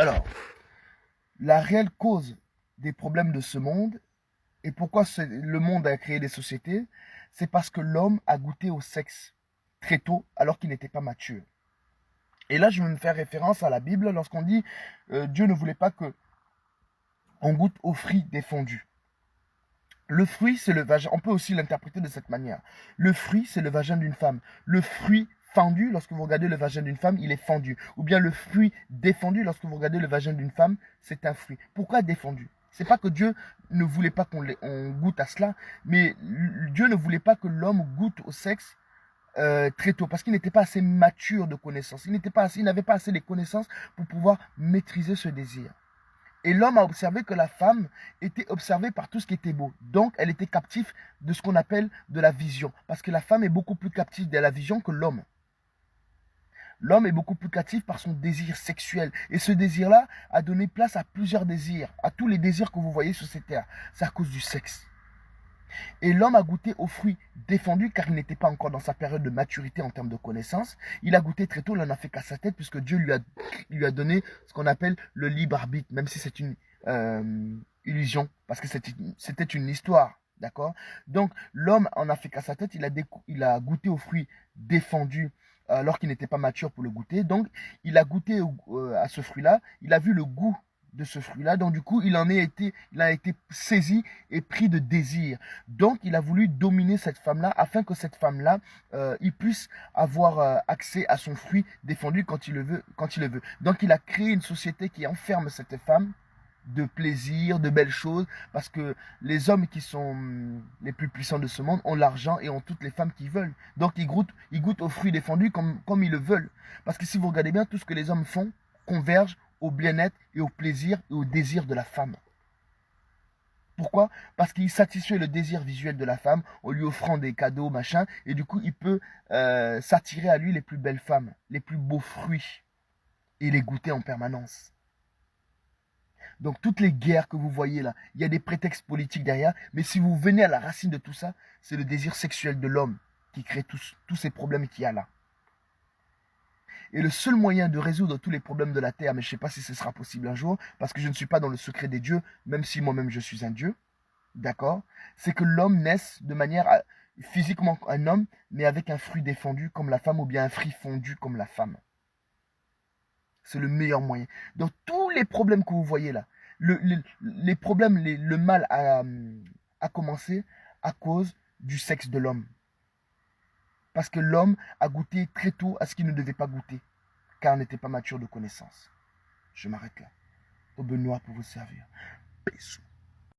Alors, la réelle cause des problèmes de ce monde et pourquoi le monde a créé des sociétés, c'est parce que l'homme a goûté au sexe très tôt alors qu'il n'était pas mature. Et là, je vais me faire référence à la Bible lorsqu'on dit Dieu ne voulait pas que on goûte aux fruits défendus. Le fruit, c'est le vagin. On peut aussi l'interpréter de cette manière. Le fruit, c'est le vagin d'une femme. Le fruit fendu, lorsque vous regardez le vagin d'une femme, il est fendu. Ou bien le fruit défendu, lorsque vous regardez le vagin d'une femme, c'est un fruit. Pourquoi défendu? C'est pas que Dieu ne voulait pas qu'on goûte à cela, mais Dieu ne voulait pas que l'homme goûte au sexe très tôt, parce qu'il n'était pas assez mature de connaissances. Il n'avait pas assez de connaissances pour pouvoir maîtriser ce désir. Et l'homme a observé que la femme était observée par tout ce qui était beau. Donc, elle était captive de ce qu'on appelle de la vision. Parce que la femme est beaucoup plus captive de la vision que l'homme. L'homme est beaucoup plus captif par son désir sexuel. Et ce désir-là a donné place à plusieurs désirs, à tous les désirs que vous voyez sur cette terre. C'est à cause du sexe. Et l'homme a goûté aux fruits défendus car il n'était pas encore dans sa période de maturité en termes de connaissances. Il a goûté très tôt, il n'en a fait qu'à sa tête puisque Dieu lui a donné ce qu'on appelle le libre arbitre, même si c'est une illusion, parce que c'était une histoire. D'accord. Donc l'homme en a fait qu'à sa tête, il a goûté aux fruits défendus alors qu'il n'était pas mature pour le goûter. Donc il a goûté à ce fruit-là, il a vu le goût de ce fruit-là. Donc du coup, il a été saisi et pris de désir. Donc il a voulu dominer cette femme-là afin que cette femme-là, il puisse avoir accès à son fruit défendu quand il le veut. Donc il a créé une société qui enferme cette femme de plaisir, de belles choses, parce que les hommes qui sont les plus puissants de ce monde ont l'argent et ont toutes les femmes qu'ils veulent. Donc ils goûtent aux fruits défendus comme ils le veulent. Parce que si vous regardez bien, tout ce que les hommes font converge au bien-être et au plaisir et au désir de la femme. Pourquoi? Parce qu'il satisfait le désir visuel de la femme en lui offrant des cadeaux, machin, et du coup il peut s'attirer à lui les plus belles femmes, les plus beaux fruits, et les goûter en permanence. Donc toutes les guerres que vous voyez là, il y a des prétextes politiques derrière, mais si vous venez à la racine de tout ça, c'est le désir sexuel de l'homme qui crée tous ces problèmes qu'il y a là. Et le seul moyen de résoudre tous les problèmes de la terre, mais je ne sais pas si ce sera possible un jour, parce que je ne suis pas dans le secret des dieux, même si moi-même je suis un dieu, d'accord, c'est que l'homme naisse de manière physiquement un homme, mais avec un fruit défendu comme la femme, ou bien un fruit fondu comme la femme. C'est le meilleur moyen. Donc tous les problèmes que vous voyez là, les problèmes, le mal a commencé à cause du sexe de l'homme. Parce que l'homme a goûté très tôt à ce qu'il ne devait pas goûter, car il n'était pas mature de connaissance. Je m'arrête là. Au Benoît pour vous servir. Bisous.